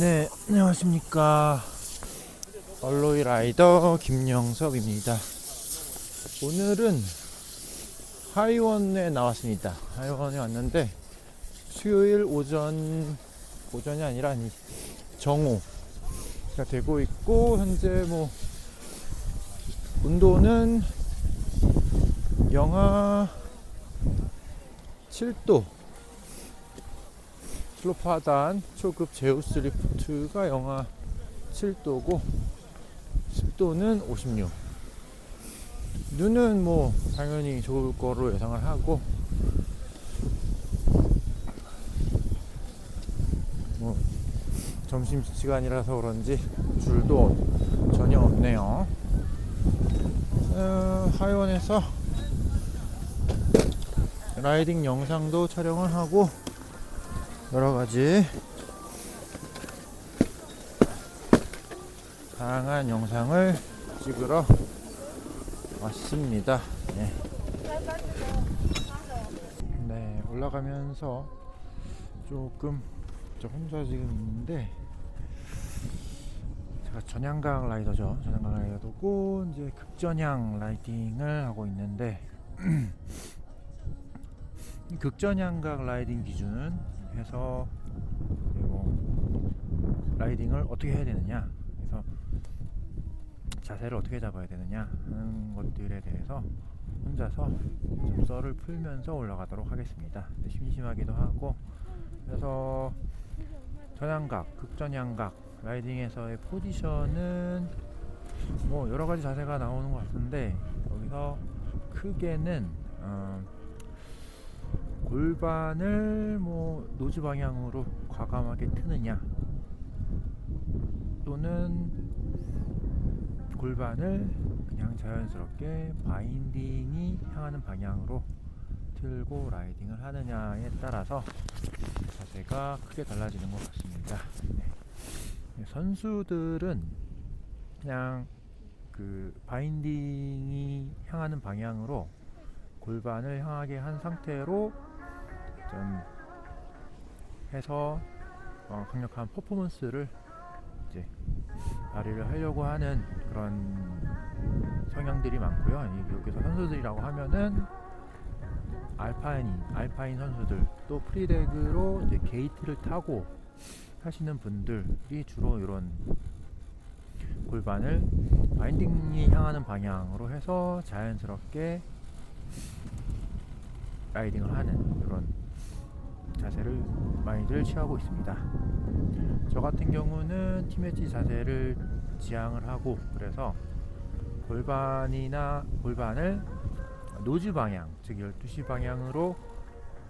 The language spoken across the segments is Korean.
네, 안녕하십니까. 얼로이 라이더 김영섭입니다. 오늘은 하이원에 나왔습니다. 하이원에 왔는데 수요일 오전이 아니라 정오가 되고 있고, 현재 온도는 영하 7도, 슬로프 하단 초급 제우스 리프트가 영하 7도고 습도는 56. 눈은 당연히 좋을 거로 예상을 하고, 점심시간이라서 그런지 줄도 전혀 없네요. 하이원에서 라이딩 영상도 촬영을 하고 여러가지 다양한 영상을 찍으러 왔습니다. 네, 올라가면서 조금 저 혼자 지금 있는데, 제가 전향각 라이더죠. 전향각 라이더고 이제 극전향 라이딩을 하고 있는데 극전향각 라이딩 기준 해서 라이딩을 어떻게 해야 되느냐, 그래서 자세를 어떻게 잡아야 되느냐 하는 것들에 대해서 혼자서 좀 썰을 풀면서 올라가도록 하겠습니다. 심심하기도 하고, 그래서 전향각, 극전향각 라이딩에서의 포지션은 여러가지 자세가 나오는 것 같은데, 여기서 크게는 골반을 노즈 방향으로 과감하게 트느냐, 또는 골반을 그냥 자연스럽게 바인딩이 향하는 방향으로 틀고 라이딩을 하느냐에 따라서 자세가 크게 달라지는 것 같습니다. 선수들은 그냥 그 바인딩이 향하는 방향으로 골반을 향하게 한 상태로 좀 해서 강력한 퍼포먼스를 이제 발휘를 하려고 하는 그런 성향들이 많고요. 여기서 선수들이라고 하면은 알파인 선수들, 또 프리레그로 이제 게이트를 타고 하시는 분들이 주로 이런 골반을 바인딩이 향하는 방향으로 해서 자연스럽게 라이딩을 하는 그런 자세를 많이들 취하고 있습니다. 저 같은 경우는 팀 엣지 자세를 지향을 하고, 그래서 골반을 노즈 방향, 즉 12시 방향으로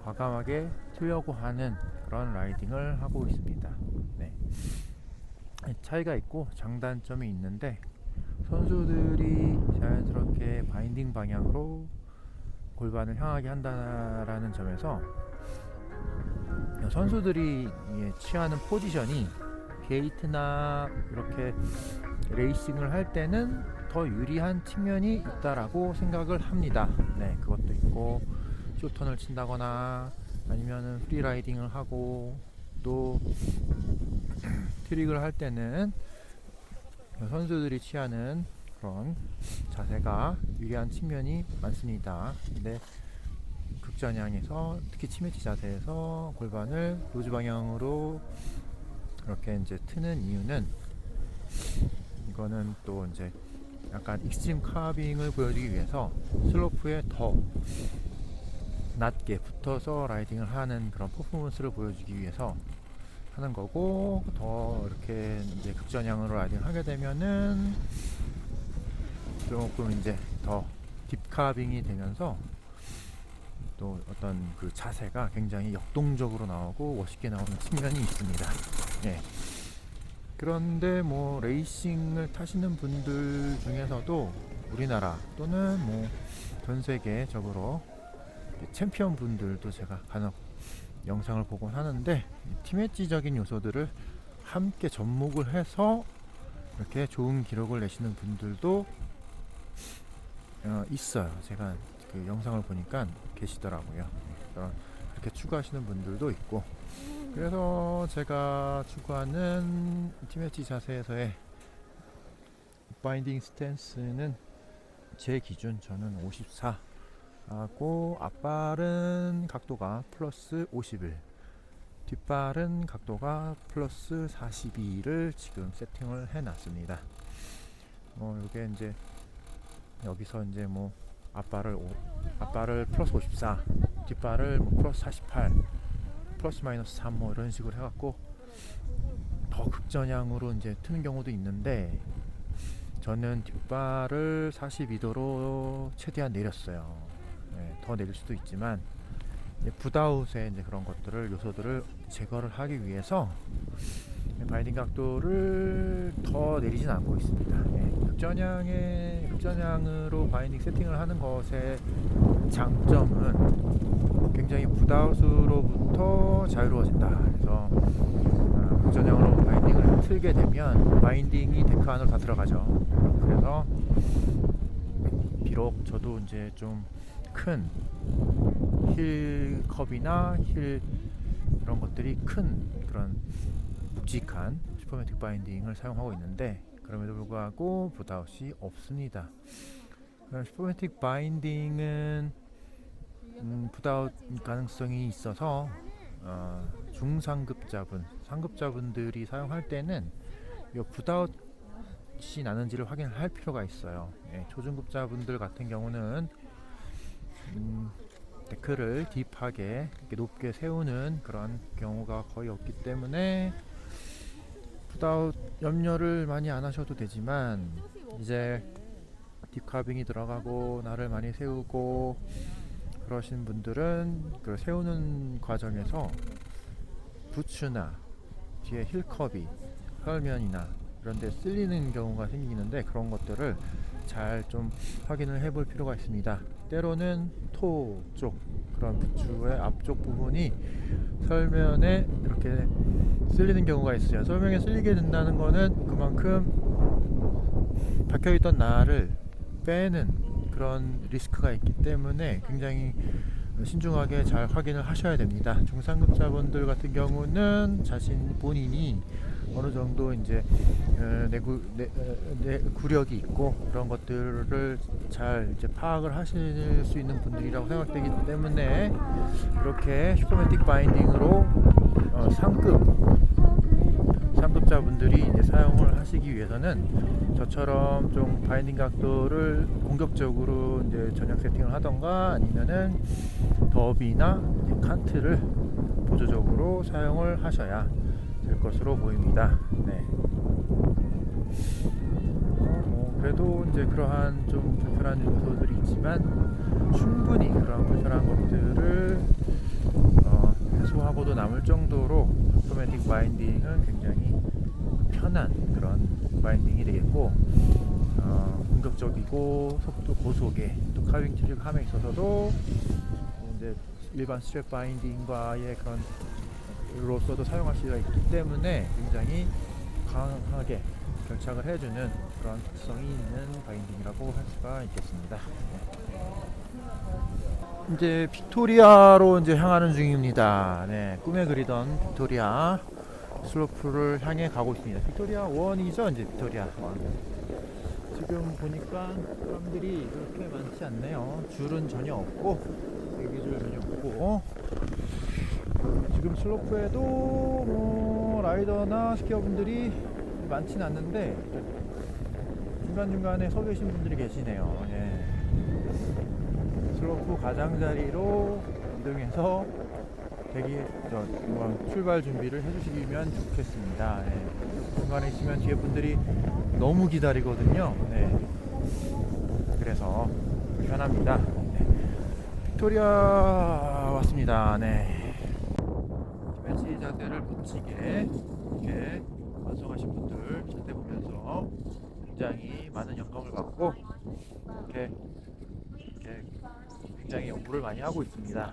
과감하게 틀려고 하는 그런 라이딩을 하고 있습니다. 차이가 있고 장단점이 있는데, 선수들이 자연스럽게 바인딩 방향으로 골반을 향하게 한다라는 점에서 선수들이 취하는 포지션이 게이트나 이렇게 레이싱을 할 때는 더 유리한 측면이 있다라고 생각을 합니다. 그것도 있고, 쇼턴을 친다거나 아니면은 프리라이딩을 하고 또 트릭을 할 때는 선수들이 취하는 그런 자세가 유리한 측면이 많습니다. 근데 극전향에서 특히 치매치 자세에서 골반을 노즈 방향으로 이렇게 이제 트는 이유는, 이거는 또 이제 약간 익스트림 카빙을 보여주기 위해서 슬로프에 더 낮게 붙어서 라이딩을 하는 그런 퍼포먼스를 보여주기 위해서 하는 거고, 더 이렇게 이제 극전향으로 라이딩을 하게 되면은 조금 이제 더 딥카빙이 되면서 또 어떤 그 자세가 굉장히 역동적으로 나오고 멋있게 나오는 측면이 있습니다. 그런데 레이싱을 타시는 분들 중에서도 우리나라 또는 전 세계적으로 챔피언 분들도 제가 간혹 영상을 보곤 하는데, 팀 엣지적인 요소들을 함께 접목을 해서 이렇게 좋은 기록을 내시는 분들도 있어요. 제가 그 영상을 보니까 계시더라고요. 그렇게 추구하시는 분들도 있고, 그래서 제가 추구하는 티매치 자세에서의 바인딩 스탠스는 제 기준 저는 54 하고, 앞발은 각도가 플러스 51, 뒷발은 각도가 플러스 42를 지금 세팅을 해 놨습니다. 요게 이제 여기서 이제 뭐 앞발을 플러스 54, 뒷발을 뭐 플러스 48, 플러스 마이너스 3 뭐 이런 식으로 해갖고 더 극전향으로 이제 트는 경우도 있는데, 저는 뒷발을 42도로 최대한 내렸어요. 네, 더 내릴 수도 있지만 붓아웃의 이제 그런 것들을, 요소들을 제거를 하기 위해서 바인딩 각도를 더 내리진 않고 있습니다. 극전향으로 바인딩 세팅을 하는 것의 장점은 굉장히 붓아웃으로부터 자유로워진다. 그래서 극전향으로 바인딩을 틀게 되면 바인딩이 데크 안으로 다 들어가죠. 그래서 비록 저도 이제 좀 큰 힐 컵이나 힐 이런 것들이 큰 그런 묵직한 슈퍼매틱 바인딩을 사용하고 있는데, 그럼에도 불구하고 붓아웃이 없습니다. 슈퍼매틱 바인딩은 붓아웃 가능성이 있어서 중상급자분, 상급자분들이 사용할 때는 이 붓아웃이 나는지를 확인을 할 필요가 있어요. 초중급자분들 같은 경우는 데크를 딥하게 이렇게 높게 세우는 그런 경우가 거의 없기 때문에 붓아웃 염려를 많이 안 하셔도 되지만, 이제 딥카빙이 들어가고 날을 많이 세우고 그러신 분들은 그 세우는 과정에서 부츠나 뒤에 힐컵이 혈면이나 이런 데 쓸리는 경우가 생기는데, 그런 것들을 잘 좀 확인을 해볼 필요가 있습니다. 때로는 토 쪽, 그런 부츠의 앞쪽 부분이 설면에 이렇게 쓸리는 경우가 있어요. 설명에 쓸리게 된다는 거는 그만큼 박혀있던 날을 빼는 그런 리스크가 있기 때문에 굉장히 신중하게 잘 확인을 하셔야 됩니다. 중상급자분들 같은 경우는 본인이 어느 정도 이제 구력이 있고 그런 것들을 잘 이제 파악을 하실 수 있는 분들이라고 생각되기 때문에, 이렇게 슈퍼매틱 바인딩으로 상급자분들이 이제 사용을 하시기 위해서는 저처럼 좀 바인딩 각도를 공격적으로 이제 전향 세팅을 하던가, 아니면은 더비나 칸트를 보조적으로 사용을 하셔야 될 것으로 보입니다. 그래도 이제 그러한 좀 불편한 요소들이 있지만, 충분히 그런 불편한 것들을 해소하고도 남을 정도로 오토매틱 바인딩은 굉장히 편한 그런 바인딩이 되겠고, 공격적이고 속도 고속의 또 카빙 트릭함에 있어서도 이제 일반 스트랩 바인딩과의 그런 로서도 사용할 수가 있기 때문에 굉장히 강하게 결착을 해주는 그런 특성이 있는 바인딩이라고 할 수가 있겠습니다. 이제 빅토리아로 이제 향하는 중입니다. 꿈에 그리던 빅토리아 슬로프를 향해 가고 있습니다. 빅토리아 1이죠, 이제 빅토리아 1. 지금 보니까 사람들이 그렇게 많지 않네요. 줄은 전혀 없고, 대기줄 전혀 없고, 지금 슬로프에도 뭐 라이더나 스키어분들이 많진 않는데 중간중간에 서 계신 분들이 계시네요. 슬로프 가장자리로 이동해서 출발 준비를 해주시면 좋겠습니다. 중간에 있으면 뒤에 분들이 너무 기다리거든요. 그래서 불편합니다. 빅토리아 왔습니다. 매치 자세를 멋지게 이렇게 완성하신 분들 자세 보면서 굉장히 많은 영감을 받고 이렇게 굉장히 연구를 많이 하고 있습니다.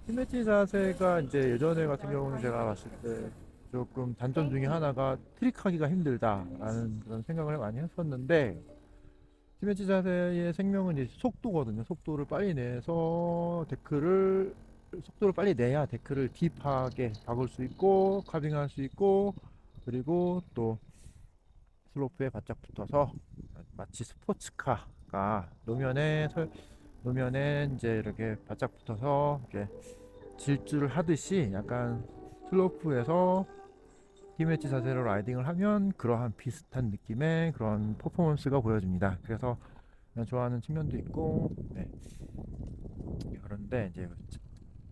팀매치 자세가 이제 예전에 같은 경우는 제가 봤을 때 조금 단점 중에 하나가 트릭하기가 힘들다라는 그런 생각을 많이 했었는데, 팀매치 자세의 생명은 이제 속도거든요. 속도를 빨리 내서 데크를 속도를 빨리 내야 데크를 딥하게 박을 수 있고 카빙할 수 있고, 그리고 또 슬로프에 바짝 붙어서 마치 스포츠카가 노면에 이제 이렇게 바짝 붙어서 이렇게 질주를 하듯이 약간 슬로프에서 힘엣지 자세로 라이딩을 하면 그러한 비슷한 느낌의 그런 퍼포먼스가 보여집니다. 그래서 좋아하는 측면도 있고, 네. 그런데 이제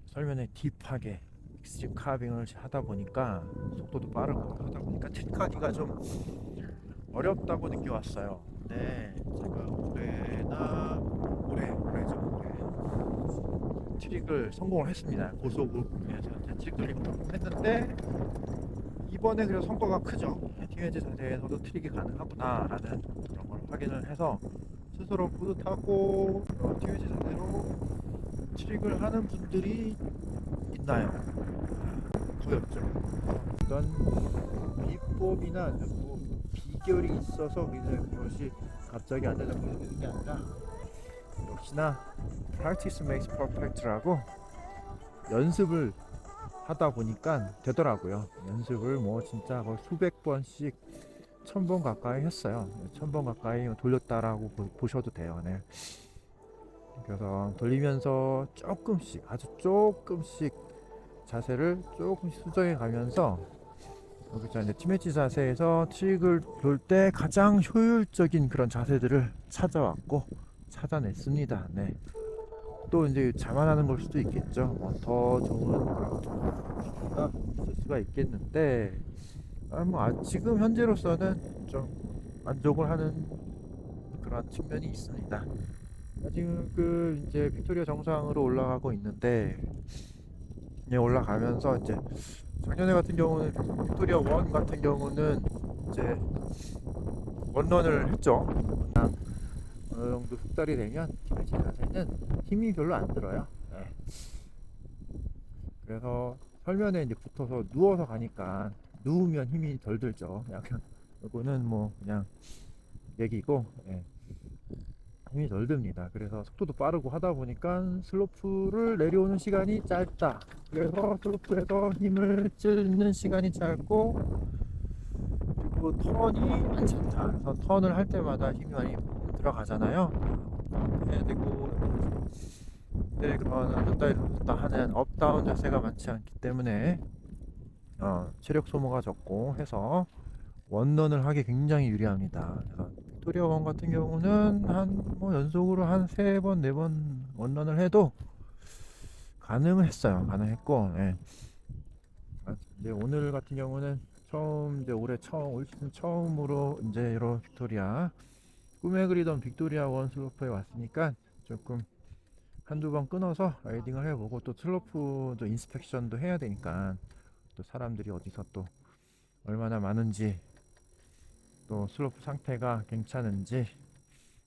설면에 딥하게 익스트림 카빙을 하다 보니까 속도도 빠르고 하다 보니까 트릭하기가 좀 어렵다고 느껴왔어요. 네, 제가 올해죠. 올해 트릭을 성공을 했습니다. 고속에서 트릭을 했는데 이번에 그래서 성과가 크죠. 팀웨지 자세에서도 트릭이 가능하구나라는 그런 걸 확인을 해서 스스로 뿌듯하고, 팀웨지 자세로 트릭을 하는 분들이 있나요? 거의 없죠. 어떤 비법이나 뭐 비결이 있어서 그냥 그것이 갑자기 안 되는 게 아니라, 역시나 practice makes perfect라고 연습을 하다 보니까 되더라고요. 연습을 뭐 진짜 거의 수백 번씩 1000번 가까이 했어요. 1000번 가까이 돌렸다라고 보셔도 돼요. 네. 그래서 돌리면서 조금씩, 아주 조금씩 자세를 조금씩 수정해 가면서, 여기 이제 티매치 자세에서 트릭을 돌 때 가장 효율적인 그런 자세들을 찾아냈습니다. 네. 또 이제 자만하는 걸 수도 있겠죠. 더 좋은 그런 있을 수가 있겠는데, 지금 현재로서는 좀 만족을 하는 그런 측면이 있습니다. 지금 이제 빅토리아 정상으로 올라가고 있는데, 올라가면서 이제 작년에 같은 경우는 빅토리아 1 같은 경우는 이제 원런을 했죠. 어느 정도 숙달이 되면 팀의 자세는 힘이 별로 안 들어요. 네. 그래서 설면에 이제 붙어서 누워서 가니까 누우면 힘이 덜 들죠. 약간 이거는 뭐 그냥 얘기고, 네. 힘이 덜 듭니다. 그래서 속도도 빠르고 하다 보니까 슬로프를 내려오는 시간이 짧다. 그래서 슬로프에서 힘을 찌는 시간이 짧고, 그리고 턴이 많잖다. 그래서 턴을 할 때마다 힘이 많이 들어가잖아요. 해야 되고, 네, 그런 왔다 하는 업다운 자세가 많지 않기 때문에 체력 소모가 적고 해서 원런을 하기 굉장히 유리합니다. 그래서 빅토리아 원 같은 경우는 뭐 연속으로 한 3번, 4번 원런을 해도 가능했고, 네. 이제 오늘 같은 경우는 올 시즌 처음으로 이제 이런 꿈에 그리던 빅토리아 원 슬로프에 왔으니까 조금 한두 번 끊어서 라이딩을 해보고, 또 슬로프도 인스펙션도 해야 되니까, 또 사람들이 어디서 또 얼마나 많은지, 또 슬로프 상태가 괜찮은지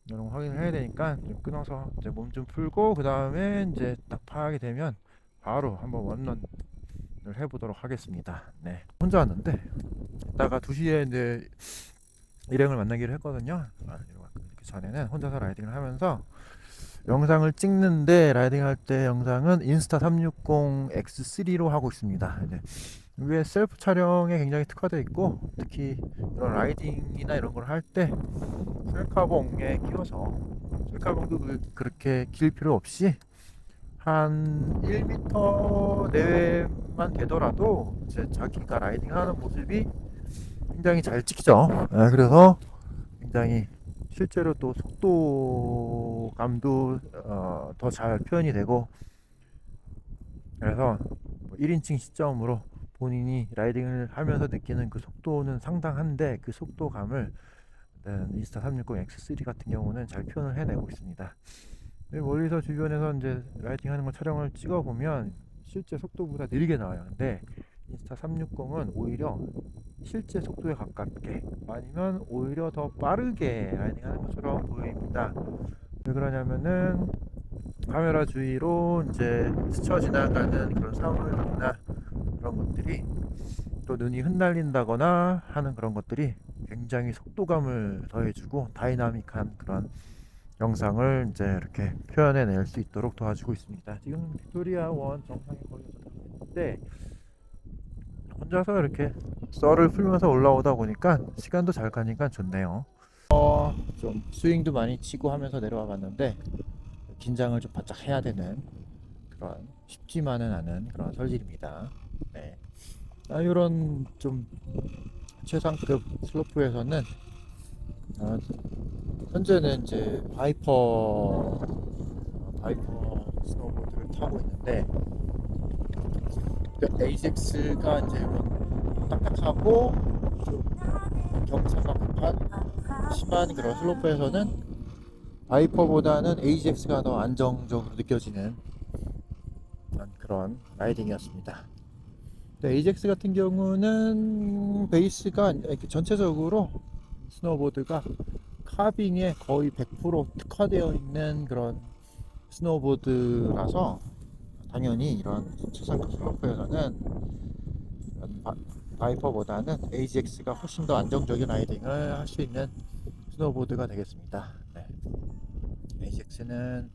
이런 거 확인을 해야 되니까 좀 끊어서 이제 몸 좀 풀고, 그 다음에 이제 딱 파악이 되면 바로 한번 원런을 해보도록 하겠습니다. 네, 혼자 왔는데 이따가 2시에 이제 일행을 만나기로 했거든요. 이렇게 전에는 혼자서 라이딩을 하면서 영상을 찍는데, 라이딩 할 때 영상은 인스타 360 X3로 하고 있습니다. 이게 셀프 촬영에 굉장히 특화되어 있고, 특히 이런 라이딩이나 이런 걸 할 때 셀카봉에 끼워서, 셀카봉도 그렇게 길 필요 없이 한 1m 내외만 되더라도 이제 자기가 라이딩 하는 모습이 굉장히 잘 찍히죠. 그래서 굉장히 실제로 또 속도감도 더 잘 표현이 되고, 그래서 1인칭 시점으로 본인이 라이딩을 하면서 느끼는 그 속도는 상당한데, 그 속도감을 인스타 360 X3 같은 경우는 잘 표현을 해내고 있습니다. 멀리서 주변에서 이제 라이딩 하는 거 촬영을 찍어 보면 실제 속도보다 느리게 나와요. 근데 인스타 360은 오히려 실제 속도에 가깝게, 아니면 오히려 더 빠르게 라이딩 하는 것처럼 보입니다. 왜 그러냐면은 카메라 주위로 이제 스쳐 지나가는 그런 사물이나 그런 것들이, 또 눈이 흩날린다거나 하는 그런 것들이 굉장히 속도감을 더해주고 다이나믹한 그런 영상을 이제 이렇게 표현해 낼 수 있도록 도와주고 있습니다. 지금 빅토리아 원 정상에 거의 도착했는데 혼자서 이렇게 썰을 풀면서 올라오다 보니까 시간도 잘 가니까 좋네요. 좀 스윙도 많이 치고 하면서 내려와 봤는데 긴장을 좀 바짝 해야 되는 그런 쉽지만은 않은 그런 설질입니다. 네. 이런 좀 최상급 슬로프에서는 어, 현재는 이제 바이퍼 스노보드를 타고 있는데 그 AJAX가 이제 이런 딱딱하고 좀 경사가 급한 심한 그런 슬로프에서는 바이퍼보다는 AJAX가 더 안정적으로 느껴지는 그런 라이딩이었습니다. AJAX 같은 경우는 베이스가 이렇게 전체적으로 스노보드가 카빙에 거의 100% 특화되어 있는 그런 스노보드라서 당연히 이런 최상급 슬로프에서는 바이퍼보다는 AGX가 훨씬 더 안정적인 라이딩을 할 수 있는 스노보드가 되겠습니다. 네. AGX는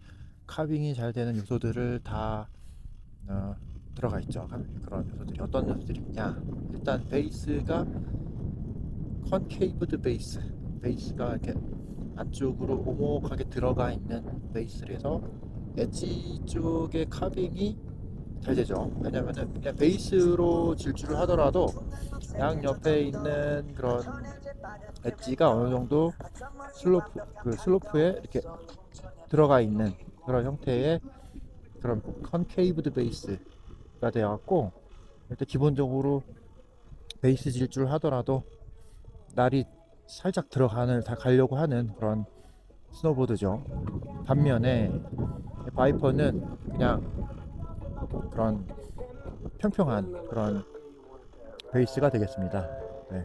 카빙이 잘 되는 요소들을 다 들어가 있죠. 그런 요소들이 어떤 요소들이 있냐? 일단 베이스가 컨케이브드 베이스가 이렇게 안쪽으로 오목하게 들어가 있는 베이스라서 엣지 쪽의 카빙이 잘 되죠. 왜냐면은 그냥 베이스로 질주를 하더라도 양 옆에 있는 그런 엣지가 어느 정도 슬로프에 이렇게 들어가 있는 그런 형태의 그런 컨케이브드 베이스가 되어갖고 일단 기본적으로 베이스 질주를 하더라도 날이 살짝 다 가려고 하는 그런 스노보드죠. 반면에 바이퍼는 그냥 그런 평평한 그런 베이스가 되겠습니다. 네.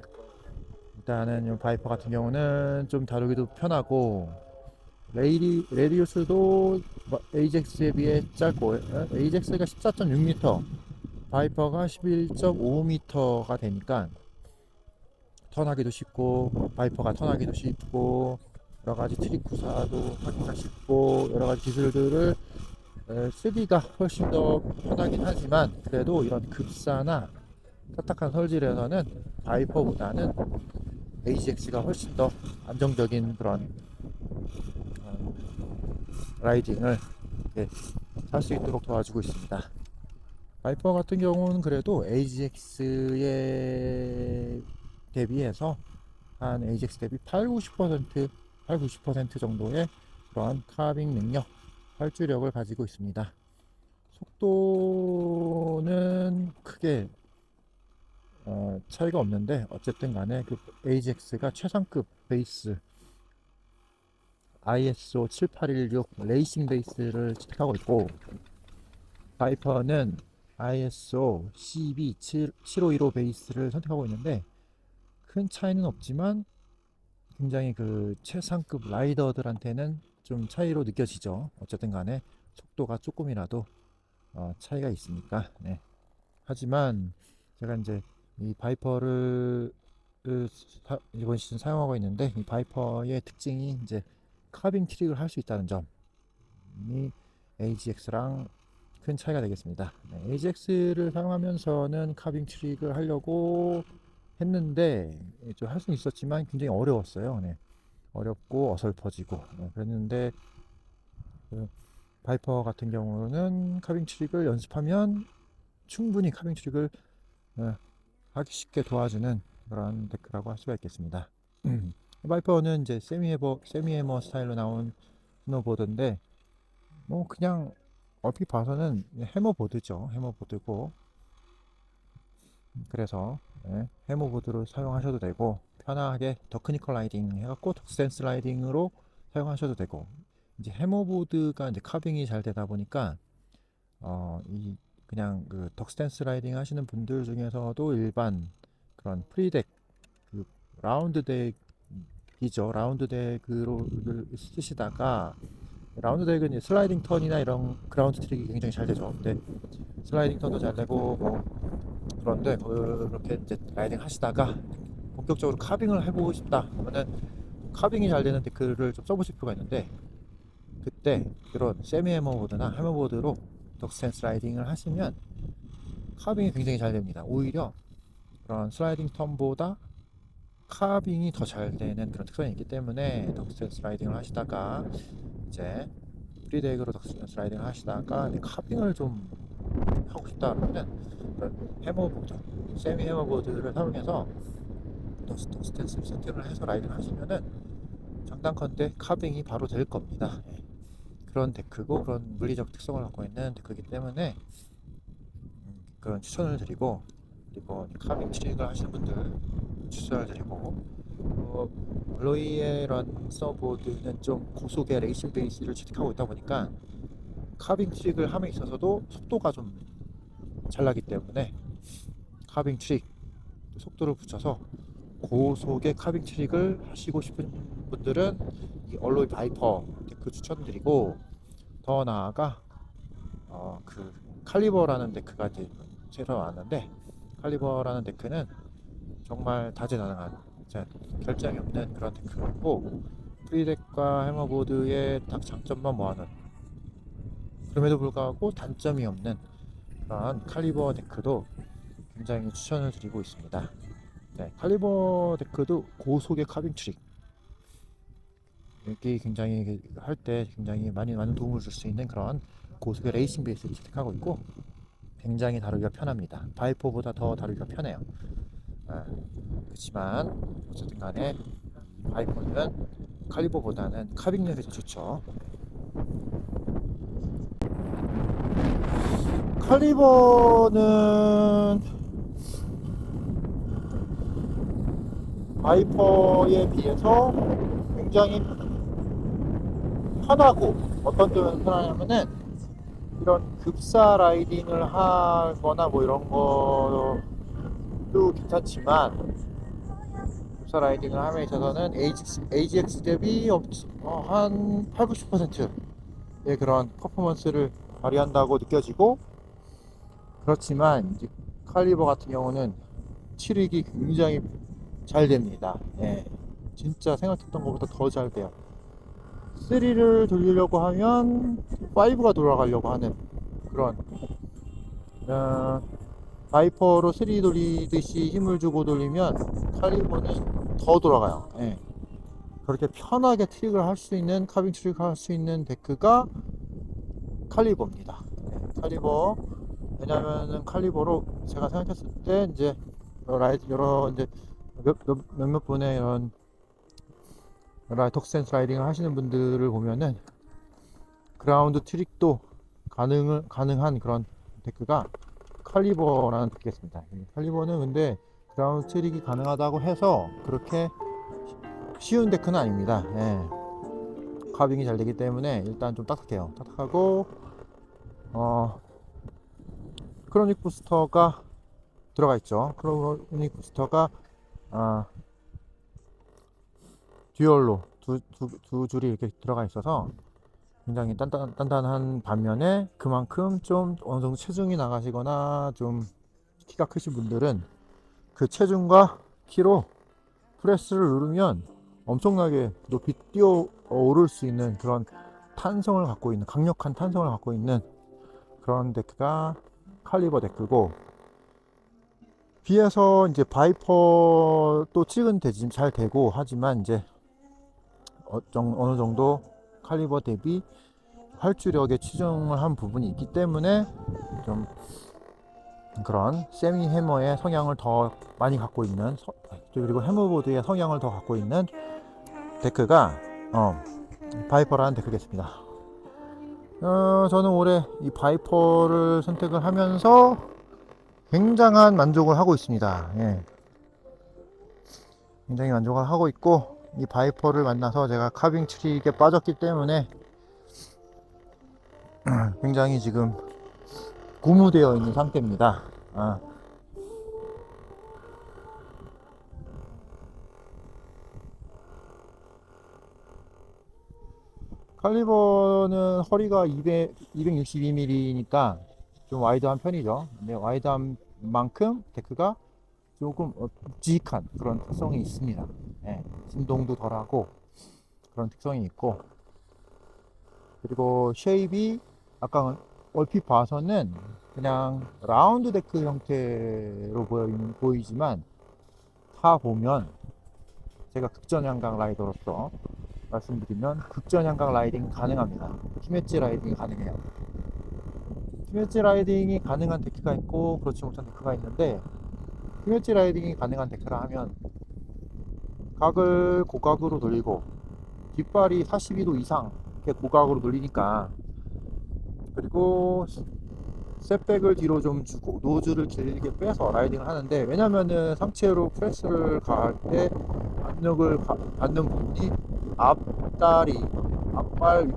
일단은 이 바이퍼 같은 경우는 좀 다루기도 편하고 레디우스도 AJAX에 비해 짧고 AJAX가 14.6m 바이퍼가 11.5m가 되니까 턴하기도 쉽고 바이퍼가 턴하기도 쉽고 여러가지 트릭 구사도 하기가 쉽고 여러가지 기술들을 쓰기가 훨씬 더 편하긴 하지만 그래도 이런 급사나 딱딱한 설질에서는 바이퍼보다는 AGX가 훨씬 더 안정적인 그런 라이딩을 할 수 있도록 도와주고 있습니다. 바이퍼 같은 경우는 그래도 AGX에 대비해서 한 AGX 대비 8, 90% 정도의 그런 카빙 능력, 활주력을 가지고 있습니다. 속도는 크게 차이가 없는데 어쨌든 간에 그 AGX가 최상급 베이스 ISO 7816 레이싱 베이스를 채택하고 있고 바이퍼는 ISO CB 7515 베이스를 선택하고 있는데 큰 차이는 없지만 굉장히 그 최상급 라이더들한테는 좀 차이로 느껴지죠. 어쨌든 간에 속도가 조금이라도 차이가 있으니까. 네. 하지만 제가 이제 이 바이퍼를 이번 시즌 사용하고 있는데 이 바이퍼의 특징이 이제 카빙 트릭을 할 수 있다는 점이 AGX랑 큰 차이가 되겠습니다. 네, AGX를 사용하면서는 카빙 트릭을 하려고 했는데 좀 할 수는 있었지만 굉장히 어려웠어요. 네. 어렵고 어설퍼지고 그랬는데 그 바이퍼 같은 경우는 카빙 트릭을 연습하면 충분히 카빙 트릭을 하기 쉽게 도와주는 그런 데크라고 할 수가 있겠습니다. 바이퍼는 이제 세미해머 스타일로 나온 스노보드인데 뭐 그냥 얼핏 봐서는 해머보드죠. 해머보드고 그래서 해머보드로 사용하셔도 되고 편하게 더크니컬 라이딩 해갖고 덕스탠스 라이딩으로 사용하셔도 되고 이제 해머보드가 이제 카빙이 잘 되다 보니까 이 그냥 그 덕스탠스 라이딩 하시는 분들 중에서도 일반 그런 프리덱 그 라운드 덱이죠. 라운드 덱으로 쓰시다가 라운드 덱은 슬라이딩 턴이나 이런 그라운드 트릭이 굉장히 잘 되죠. 근데 슬라이딩 턴도 잘 되고 뭐 그런데 그렇게 이제 라이딩 하시다가 본격적으로 카빙을 해보고 싶다 그러면은 카빙이 잘 되는 데크를 좀 써보실 필요가 있는데 그때 그런 세미 해머보드나 해머보드로 덕스텐스 라이딩을 하시면 카빙이 굉장히 잘 됩니다. 오히려 그런 슬라이딩 턴보다 카빙이 더 잘 되는 그런 특성이 있기 때문에 덕스텐스 라이딩을 하시다가 이제 프리덱으로 덕스텐스 라이딩을 하시다가 카빙을 좀 하고 싶다 그러면 해머보드, 세미 해머보드를 사용해서 덕스텐스 세팅을 해서 라이딩을 하시면은 장단컨대 카빙이 바로 될 겁니다. 예. 그런 데크고 그런 물리적 특성을 갖고 있는 데크이기 때문에 그런 추천을 드리고, 그리고 카빙 트릭을 하시는 분들 추천을 드리고, 블로이의 런 서보드는 좀 고속의 레이싱 베이스를 채택하고 있다 보니까 카빙 트릭을 함에 있어서도 속도가 좀 잘 나기 때문에 카빙 트릭 속도를 붙여서 고속의 카빙 트릭을 하시고 싶은 분들은 이 얼로이 바이퍼 데크 추천드리고, 더 나아가 그 칼리버라는 데크가 이제 새로 나왔는데, 칼리버라는 데크는 정말 다재다능한 결장이 없는 그런 데크고, 프리덱과 해머보드의 딱 장점만 모아놓은, 그럼에도 불구하고 단점이 없는 그런 칼리버 데크도 굉장히 추천을 드리고 있습니다. 네, 칼리버 데크도 고속의 카빙 트릭, 여기 굉장히 할 때 굉장히 많은 도움을 줄 수 있는 그런 고속의 레이싱 베이스를 채택하고 있고, 굉장히 다루기가 편합니다. 바이퍼보다 더 다루기가 편해요. 그렇지만 어쨌든 간에 바이퍼는 칼리버보다는 카빙력이 더 좋죠. 칼리버는 바이퍼에 비해서 굉장히 편하고, 어떤 점에서 편하냐면은 이런 급사 라이딩을 하거나 뭐 이런 거도 괜찮지만, 급사 라이딩을 함에 있어서는 AGX 대비 한 8, 90%의 그런 퍼포먼스를 발휘한다고 느껴지고, 그렇지만 이제 칼리버 같은 경우는 트릭이 굉장히 잘 됩니다. 예, 진짜 생각했던 것보다 더 잘 돼요. 3를 돌리려고 하면 5가 돌아가려고 하는 그런, 바이퍼로 3 돌리듯이 힘을 주고 돌리면 칼리버는 더 돌아가요. 예. 그렇게 편하게 트릭을 할 수 있는, 카빙 트릭을 할 수 있는 데크가 칼리버입니다. 예, 칼리버. 왜냐면은 칼리버로 제가 생각했을 때 이제 여러 이제 몇몇 분의 이런 덕센스 라이딩을 하시는 분들을 보면은 그라운드 트릭도 가능한 그런 데크가 칼리버라는 데크겠습니다. 칼리버는 근데 그라운드 트릭이 가능하다고 해서 그렇게 쉬운 데크는 아닙니다. 예. 카빙이 잘 되기 때문에 일단 좀 딱딱해요. 딱딱하고, 크로닉 부스터가 들어가 있죠. 크로닉 부스터가 듀얼로 두 줄이 이렇게 들어가 있어서 굉장히 단단한 반면에, 그만큼 좀 어느 정도 체중이 나가시거나 좀 키가 크신 분들은 그 체중과 키로 프레스를 누르면 엄청나게 높이 뛰어 오를 수 있는 그런 탄성을 갖고 있는, 강력한 탄성을 갖고 있는 그런 데크가 칼리버 데크고, 비해서 이제 바이퍼도 찍은 되지 잘 되고 하지만 이제 어느 정도 칼리버 대비 활주력에 치중을 한 부분이 있기 때문에 좀 그런 세미 해머의 성향을 더 많이 갖고 있는, 그리고 해머보드의 성향을 더 갖고 있는 데크가 바이퍼라는 데크겠습니다. 저는 올해 이 바이퍼를 선택을 하면서 굉장한 만족을 하고 있습니다. 예. 굉장히 만족을 하고 있고, 이 바이퍼를 만나서 제가 카빙 트릭에 빠졌기 때문에 굉장히 지금 고무되어 있는 상태입니다. 칼리버는 허리가 262mm니까 좀 와이드한 편이죠. 근데 와이드한 만큼 데크가 조금 묵직한 그런 특성이 있습니다. 예, 진동도 덜하고 그런 특성이 있고, 그리고 쉐입이 아까 얼핏 봐서는 그냥 라운드 데크 형태로 보이지만 타보면 제가 극전향강 라이더로서 말씀드리면 극전향강 라이딩 가능합니다. 팀 엣지 라이딩이 가능해요. 팀 엣지 라이딩이 가능한 데크가 있고 그렇지 못한 데크가 있는데, 팀 엣지 라이딩이 가능한 데크라 하면 각을 고각으로 돌리고 뒷발이 42도 이상 이렇게 고각으로 돌리니까, 그리고 셋백을 뒤로 좀 주고 노즐을 길게 빼서 라이딩을 하는데, 왜냐면은 상체로 프레스를 가할 때 압력을 받는 부분이 앞다리, 앞발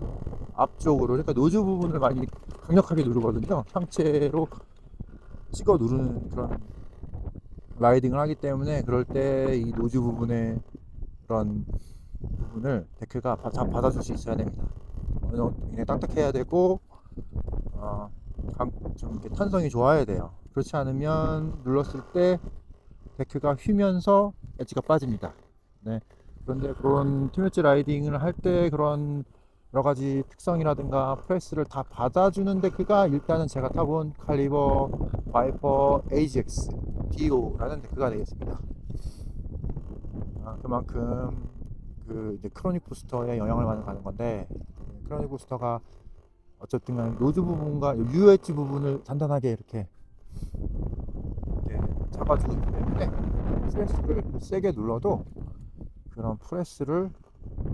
앞쪽으로, 그러니까 노즐 부분을 많이 강력하게 누르거든요. 상체로 찍어 누르는 그런 라이딩을 하기 때문에, 그럴 때 이 노즐 부분에 그런 부분을 데크가 잘 받아줄 수 있어야 됩니다. 굉장히 딱딱해야 되고 어, 좀 이렇게 탄성이 좋아야 돼요. 그렇지 않으면 눌렀을 때 데크가 휘면서 엣지가 빠집니다. 네. 그런데 그런 팀 엣지 라이딩을 할 때 그런 여러 가지 특성이라든가 프레스를 다 받아주는 데크가 일단은 제가 타본 칼리버 바이퍼 AGX DO라는 데크가 되겠습니다. 그만큼 그 이제 크로닉 부스터에 영향을 많이 받는 건데, 크로닉 부스터가 어쨌든 간에 노즈 부분과 U 엣지 부분을 단단하게 이렇게 잡아주기 때문에 프레스를 세게 눌러도 그런 프레스를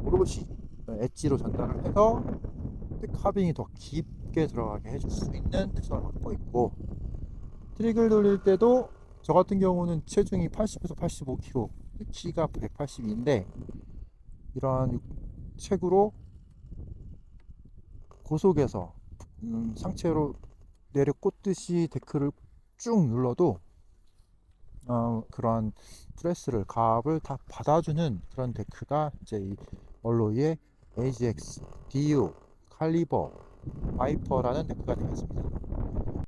오롯이 엣지로 전달을 해서 카빙이 더 깊게 들어가게 해줄 수 있는 특성을 갖고 있고, 트릭을 돌릴 때도 저 같은 경우는 체중이 80에서 85kg, 키가 182인데 이러한 책으로 고속에서 상체로 내려 꽂듯이 데크를 쭉 눌러도 그러한 프레스를 가압을 다 받아주는 그런 데크가 이제 이 얼로이의 AGX, DU, 칼리버, 바이퍼라는 데크가 되겠습니다.